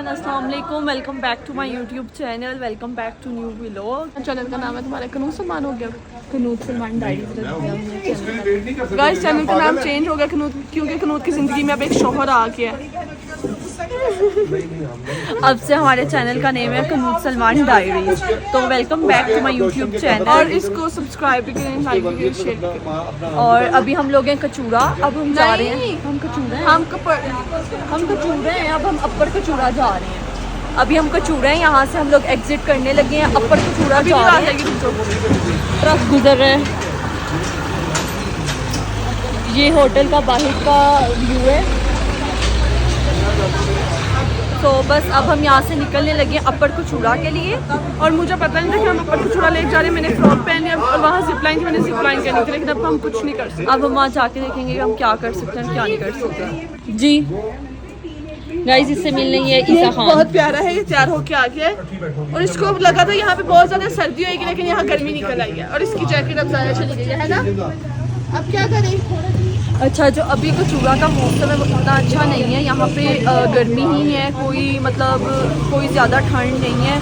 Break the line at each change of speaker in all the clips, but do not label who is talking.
Everyone, अस्सलाम वालेकुम। Welcome back to my YouTube channel. Welcome back to new vlog. Channel का नाम है तुम्हारा कनूत सलमान हो गया, कनूत सलमान डायरीज रख दिया हमने। गाइस चैनल का नाम चेंज हो गया कनूत, क्योंकि कनूत की ज़िंदगी में अब एक शौहर आ गया है। अब से हमारे चैनल का नेम है कनूत सलमान डायरीज। तो welcome back to my YouTube channel, और इसको सब्सक्राइब भी करें, लाइक भी करें, शेयर भी करें। और अभी हम लोग हैं कचूरा, अब हम जा रहे हैं, हम कचूरा हैं, हम कचूरे हैं, अब हम अपर कचूरा जा रहे हैं। अभी हम कचूरे हैं, यहाँ से हम लोग एग्जिट करने लगे हैं, अपर कचूरा जा रहे हैं। ट्रक गुजर रहे हैं। ये होटल का बाहर का व्यू है। तो बस अब हम यहाँ से निकलने लगे अपर कचूरा के लिए। और मुझे पता नहीं था कि हम अपर कचूरा ले जा रहे हैं। मैंने फ्रॉक पहनी और वहाँ जिप लाइन थी, मैंने जिप लाइन करनी थी, लेकिन अब हम कुछ नहीं कर सकते। अब हम वहाँ जाके देखेंगे कि हम क्या कर सकते हैं, क्या नहीं कर सकते। जी गाइस, इससे मिलने ही है ईसा खान। बहुत प्यारा है, ये तैयार होके आ गया है। और इसको लगा था यहाँ पे बहुत ज़्यादा सर्दी होगी, लेकिन यहाँ गर्मी निकल आई है और इसकी जैकेट अब ज़्यादा चली गई है ना। अब क्या करें। अच्छा, जो अभी कचूरा का मौसम है वो इतना अच्छा नहीं है। यहाँ पे गर्मी ही है, कोई ज़्यादा ठंड नहीं है,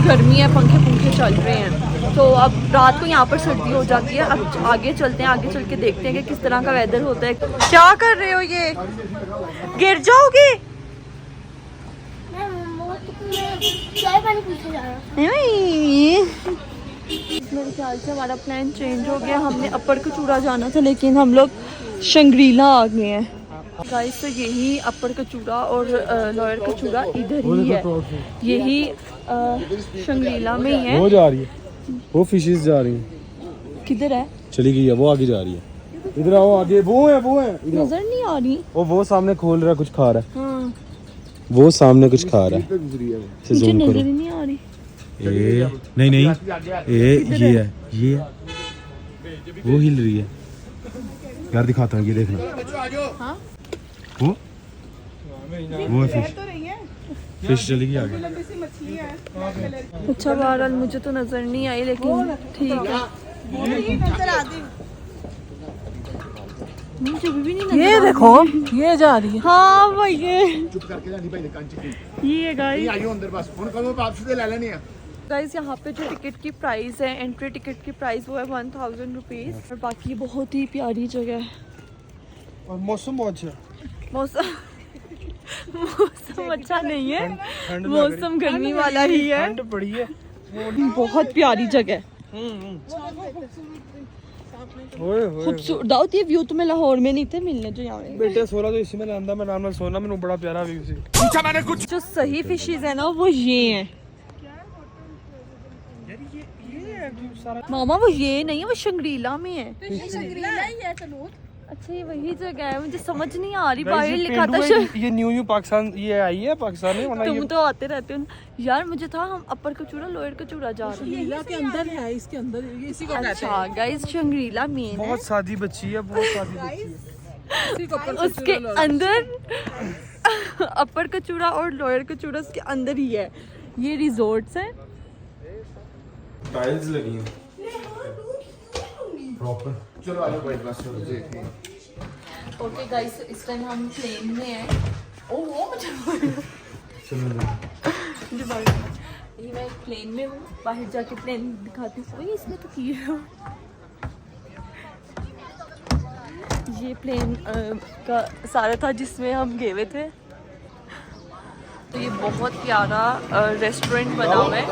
गर्मी है, पंखे चल रहे हैं। तो अब रात को यहाँ पर सर्दी हो जाती है। अब आगे चलते हैं, आगे चल के देखते हैं कि किस तरह का वेदर होता है। क्या कर रहे हो, ये गिर जाओगे। मेरे ख्याल से हमारा प्लान चेंज हो गया। हमने अपर कचूरा जाना था, लेकिन हम लोग शंग्रीला आ गए हैं। गाइस, तो यही अपर कचूरा और लोअर कचूरा इधर ही है, यही शंग्रीला में ही है।
वो जा रही है, वो फिशेस जा रही हैं।
किधर है?
चली गई है, वो आगे जा रही है। इधर आओ, आगे वो है
नजर नहीं आ रही।
वो सामने खोल रहा है, कुछ खा रहा है।
हाँ।
वो सामने कुछ खा रहा है।
मुझे नजर नहीं आ रही।
नहीं ये है, वो हिल रही है यार, दिखाता हूँ, ये देखना।
हाँ?
वो है फिश चली गई आगे।
अच्छा, बहरहाल मुझे तो नजर नहीं आई, लेकिन ठीक है। मुझे भी नहीं नजर। ये देखो, ये जा रही है। हाँ भाई, ये गाइस, यहाँ पे जो टिकट की प्राइस है, एंट्री टिकट की प्राइस, वो है 1000 रुपीज़। और बाकी बहुत ही प्यारी जगह है
और मौसम बहुत अच्छा।
मौसम अच्छा नहीं है, मौसम गर्मी वाला ही है।
ठंड पड़ी है।
बहुत प्यारी जगह, खूबसूरत। दाऊद, ये व्यू तुम्हें लाहौर में नहीं थे मिलने जो यहाँ
बेटे सोना तो इसी में लांदा, मैं नाम सोना, मैंने बड़ा प्यारा व्यू से पूछा मैंने कुछ।
जो सही फिशेज है ना, वो ये हैं मामा, वो ये नहीं है, वो शंग्रीला में है। अच्छा, ये वही जगह है, मुझे समझ नहीं आ रही। बाहर लिखा था
ये न्यू पाकिस्तान, ये आई है पाकिस्तान में।
तुम तो आते रहते हो यार। मुझे था हम अपर कचूरा लोअर कचूरा जा रहे हैं।
के अंदर है, इसके अंदर इसी को कहते हैं।
अच्छा गाइस, शंग्रीला मेन है।
बहुत सादी बच्ची है, बहुत सादी बच्ची है।
उसके अंदर अपर कचूरा और लोअर कचूरा उसके अंदर ही है। ये रिजॉर्ट्स हैं,
टाइल्स लगी हैं प्रॉपर। चलो आ जाओ भाई, बस
ओके गाइस, इस टाइम हम प्लेन में हैं। ओह मुझे ये मैं प्लेन में हूँ, बाहर जाके प्लेन दिखाती हूँ। इसमें तो की है ये प्लेन का सारा था जिसमें हम गए हुए थे। तो ये बहुत प्यारा रेस्टोरेंट बना हुआ है,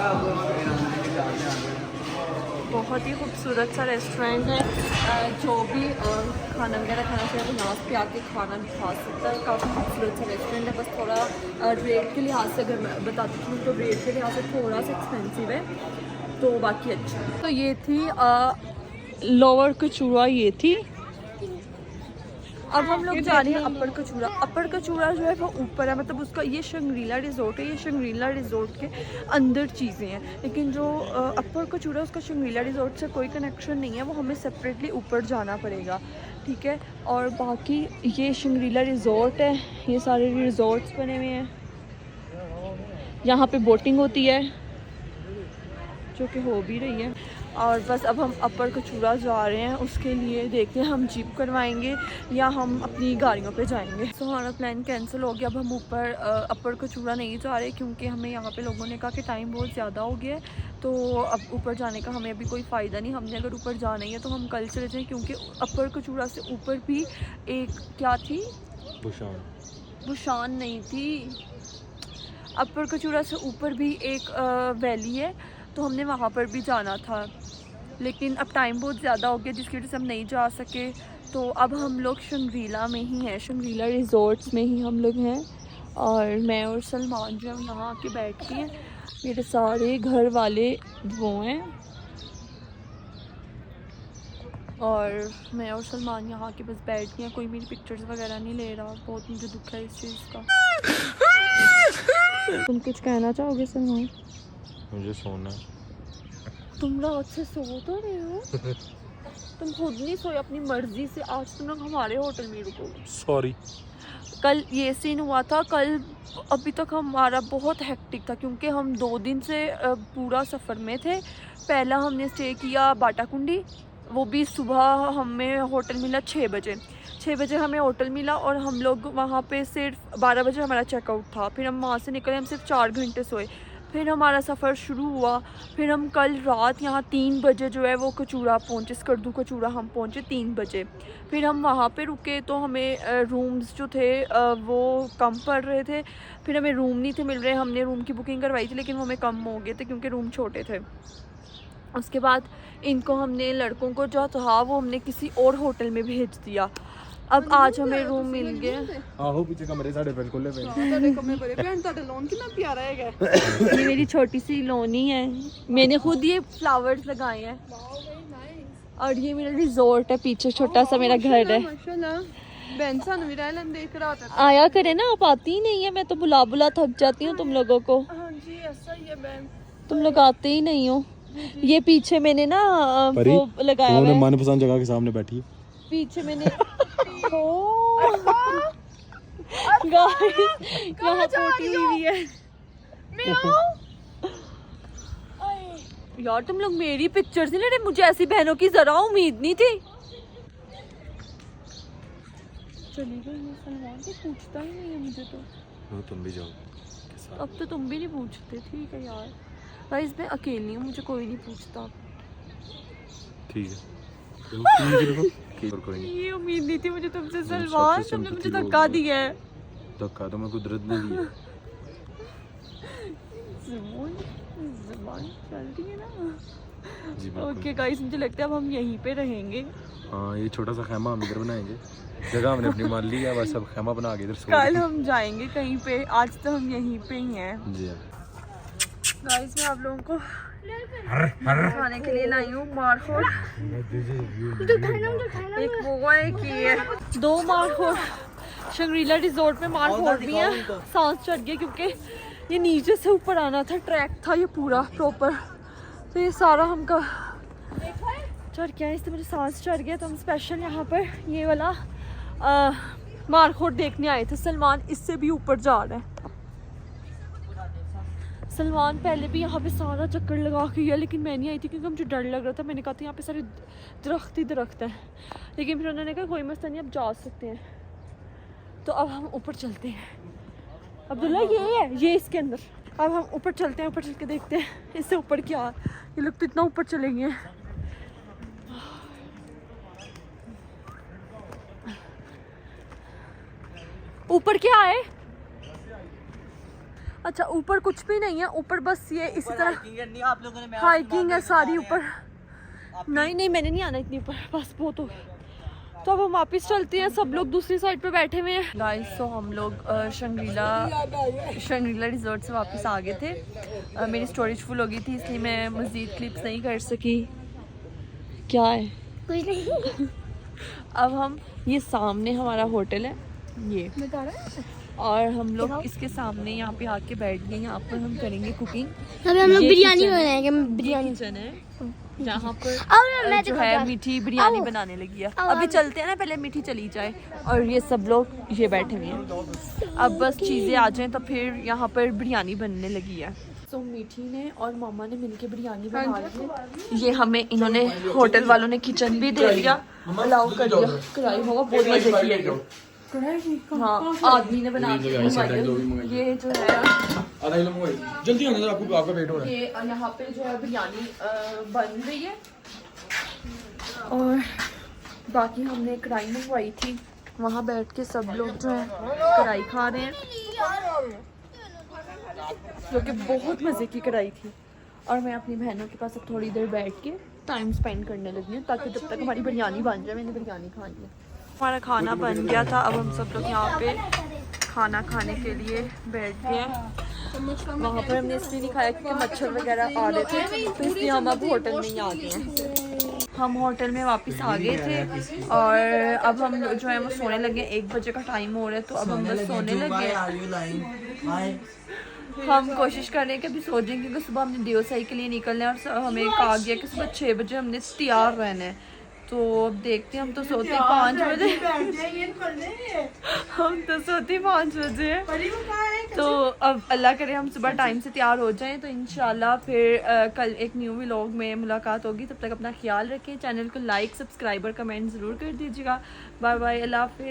बहुत ही खूबसूरत सा रेस्टोरेंट है। जो भी खाना वगैरह खाना चाहिए वो यहाँ पे आके खाना भी खा सकता है। काफ़ी खूबसूरत सा रेस्टोरेंट है। बस थोड़ा रेट के लिहाज से, अगर मैं बताती हूँ तो रेट के लिहाज से थोड़ा सा एक्सपेंसिव है, तो बाकी अच्छा। तो ये थी लोअर कचूरा, ये थी। अब हम लोग जा रहे हैं अपर कचूरा। अपर कचूरा जो है वो ऊपर है, मतलब उसका ये शंग्रीला रिजॉर्ट है। ये शंग्रीला रिजॉर्ट के अंदर चीज़ें हैं, लेकिन जो अपर कचूरा उसका शंग्रीला रिजॉर्ट से कोई कनेक्शन नहीं है, वो हमें सेपरेटली ऊपर जाना पड़ेगा, ठीक है। और बाकी ये शंग्रीला रिजॉर्ट है, ये सारे रिजॉर्ट्स बने हुए हैं। यहाँ पे बोटिंग होती है, जो कि हो भी रही है। और बस अब हम अपर कचूरा जा रहे हैं, उसके लिए देखते हैं हम जीप करवाएंगे या हम अपनी गाड़ियों पे जाएंगे। तो हमारा प्लान कैंसिल हो गया। अब हम ऊपर अपर कचूरा नहीं जा रहे क्योंकि हमें यहाँ पे लोगों ने कहा कि टाइम बहुत ज़्यादा हो गया है, तो अब ऊपर जाने का हमें अभी कोई फ़ायदा नहीं। हमने अगर ऊपर जाना ही है तो हम कल चले जाएँ, क्योंकि अपर कचूरा से ऊपर भी एक क्या थी, बुशान नहीं थी, अपर कचूरा से ऊपर भी एक वैली है, तो हमने वहाँ पर भी जाना था, लेकिन अब टाइम बहुत ज़्यादा हो गया जिसकी वजह से हम नहीं जा सके। तो अब हम लोग शंग्रीला में ही हैं, शंग्रीला रिज़ॉर्ट्स में ही हम लोग हैं। और मैं और सलमान जो हम यहाँ आके बैठ के हैं, मेरे सारे घर वाले वो हैं, और मैं और सलमान यहाँ के बस बैठ गए हैं। कोई मेरी पिक्चर्स वगैरह नहीं ले रहा, बहुत मुझे दुख है इस चीज़ का। तुम कुछ कहना चाहोगे सलमान?
मुझे सोना।
तुम रात से सो तो रहे हो? तुम खुद नहीं सोए अपनी मर्जी से। आज तुम लोग हमारे होटल में रुको।
सॉरी।
कल ये सीन हुआ था, कल अभी तक हमारा बहुत हेक्टिक था क्योंकि हम 2 दिन से पूरा सफ़र में थे। पहला हमने स्टे किया बाटाकुंडी, वो भी सुबह हमें होटल मिला 6 बजे। 6 बजे हमें होटल मिला और हम लोग वहाँ पे सिर्फ 12 बजे हमारा चेकआउट था। फिर हम वहाँ से निकले, हम सिर्फ 4 घंटे सोए। फिर हमारा सफ़र शुरू हुआ। फिर हम कल रात यहाँ 3 बजे जो है वो कचूरा पहुँचे, स्कर्दू कचूरा हम पहुँचे 3 बजे। फिर हम वहाँ पे रुके तो हमें रूम्स जो थे वो कम पड़ रहे थे। फिर हमें रूम नहीं थे मिल रहे। हमने रूम की बुकिंग करवाई थी लेकिन वो हमें कम हो गए थे क्योंकि रूम छोटे थे। उसके बाद इनको हमने, लड़कों को जो था वो हमने किसी और होटल में भेज दिया। अब आज हमें रूम मिल गए।
आहो पीछे कमरे साढ़े बिल्कुल ले
ਤੁਹਾਡੇ ਕਮਰੇ ਬੜੇ ਭੈਣ ਤੁਹਾਡਾ ਲੋਨ ਕਿੰਨਾ ਪਿਆਰਾ ਹੈਗਾ।
ये मेरी छोटी सी लोनी है, मैंने खुद ये फ्लावर्स लगाए हैं। और ये मेरा रिजॉर्ट है, पीछे छोटा सा मेरा घर है।
ਮਾਸ਼ਾਅੱਲਾ ਬੈਨ ਸਾਨੂੰ ਵੀ ਰਹਿ ਲੈਂਦੇ ਇੱਕ ਰਾਤ।
आया करे ना, आप आती ही नहीं है। मैं तो बुला बुला थक जाती हूँ तुम लोगों को,
ਹਾਂਜੀ ਐਸਾ ਹੀ ਹੈ ਬੈਨ।
तुम लोग आते ही नहीं हो। ये पीछे मैंने ना
परी,
वो लगाया हुआ है।
मनपसंद जगह के सामने बैठी है।
पीछे मैंने गाइस यहाँ पोटी हुई है। यार तुम लोग मेरी पिक्चर्स नहीं ले रहे, मुझे ऐसी बहनों की जरा उम्मीद नहीं थी। चलिए सलमान तो पूछता ही नहीं है मुझे तो।
तुम भी जाओ।
अब तो तुम भी नहीं पूछते, ठीक है यार। गाइस मैं अकेली हूँ, मुझे कोई नहीं पूछता।
ठीक है और कोई नहीं।
ये उम्मीद नहीं थी मुझे तुमसे सलमान, तुमने मुझे धक्का दिया है।
धक्का तो मैं कुदरत ने दिया।
ज़ुबान चलती है ना।
जी
ओके गाइस, मुझे लगता है अब हम यहीं पे रहेंगे।
हाँ, ये छोटा सा खैमा हम इधर बनाएंगे। जगह हमने अपनी मान ली है, बस अब खैमा बना के इधर सो
कल हम जाएंगे कहीं पे, आज तो हम यहीं पे ही हैं।
जी हाँ।
गाइस मैं आप लोगों को खाने के लिए लाई हूँ मारखोर। एक वो है कि ये 2 मारखोर शंग्रीला रिजॉर्ट में मारखोर भी हैं। सांस चढ़ गया क्योंकि ये नीचे से ऊपर आना था, ट्रैक था ये पूरा प्रॉपर, तो ये सारा हमका चढ़ गया, इससे मुझे सांस चढ़ गया। तो हम स्पेशल यहाँ पर ये वाला मारखोर देखने आए थे। सलमान इससे भी ऊपर जा रहा है। सलमान पहले भी यहाँ पे सारा चक्कर लगा के गया, लेकिन मैं नहीं आई थी क्योंकि मुझे डर लग रहा था। मैंने कहा था यहाँ पे सारे दरख्त ही दरख्त हैं, लेकिन फिर उन्होंने कहा कोई मसला नहीं, अब जा सकते हैं। तो अब हम ऊपर चलते हैं। अब्दुल्ला ये है, ये इसके अंदर। अब हम ऊपर चलते हैं, ऊपर चल के देखते हैं इससे ऊपर क्या। ये लोग तो इतना ऊपर चले गए हैं। ऊपर क्या है? अच्छा ऊपर कुछ भी नहीं है, ऊपर बस ये इसी तरह हाइकिंग है सारी ऊपर। नहीं मैंने नहीं आना इतनी ऊपर, बस बहुत हो गई। तो अब हम वापस चलते हैं, सब लोग दूसरी साइड पे बैठे हुए हैं। गाइस तो हम लोग शंग्रीला रिजॉर्ट से वापस आ गए थे। मेरी स्टोरेज फुल हो गई थी इसलिए मैं मज़ीद क्लिप्स नहीं कर सकी। क्या है? कुछ नहीं। अब हम, ये सामने हमारा होटल है ये, और हम लोग इसके सामने यहाँ पे आके बैठ गए। यहाँ पर हम करेंगे कुकिंग।
अभी हम लोग बिरयानी बनाएंगे। बिरयानी
किचन है जहाँ पर जो है मीठी बिरयानी बनाने लगी है। अभी चलते हैं ना, पहले मीठी चली जाए। और ये सब लोग ये बैठे हुए हैं, अब बस चीज़ें आ जाएं तो फिर यहाँ पर बिरयानी बनने लगी है। सो मीठी ने और मामा ने मिलके बिरयानी बना ली है। ये हमें इन्होंने होटल वालों ने किचन भी दे दिया, अलाउ कर दिया। कढ़ाई होगा बहुत मजे की है। हाँ आदमी ने बना दी। ये जो है
जल्दी आना आपको, आपका वेट हो रहा है।
ये यहाँ पे जो है बिरयानी बन रही है और बाकी हमने कढ़ाई मंगवाई थी। वहाँ बैठ के सब लोग जो है कढ़ाई खा रहे हैं, जो कि बहुत मज़े की कढ़ाई थी। और मैं अपनी बहनों के पास अब थोड़ी देर बैठ के टाइम स्पेंड करने लगी हूँ, ताकि जब तक हमारी बिरयानी बन जाए। मैंने बिरयानी खानी है। हमारा खाना बन गया था, अब हम सब लोग यहाँ पे खाना खाने के लिए बैठ गए हैं। वहाँ पर हमने इसलिए नहीं खाया क्योंकि मच्छर वगैरह आ रहे थे, तो इसलिए हम अब होटल में ही आ गए हैं। हम होटल में वापस आ गए थे और अब हम जो है वो सोने लगे। 1 बजे का टाइम हो रहा है, तो अब हम बस सोने लगे। हम कोशिश कर रहे हैं कि अभी सो जाएं, क्योंकि सुबह हमने देवसाई के लिए निकलना है और हमें कहा गया कि सुबह 6 बजे हमने तैयार रहना है। तो अब देखते हैं, हम तो सोते 5 बजे हम तो सोते 5 बजे। तो अब अल्लाह करे हम सुबह टाइम से तैयार हो जाएं, तो इंशाल्लाह फिर कल एक न्यू व्लॉग में मुलाकात होगी। तब तक अपना ख्याल रखें, चैनल को लाइक, सब्सक्राइब और कमेंट ज़रूर कर दीजिएगा। बाय बाय, अल्लाह हाफिज़।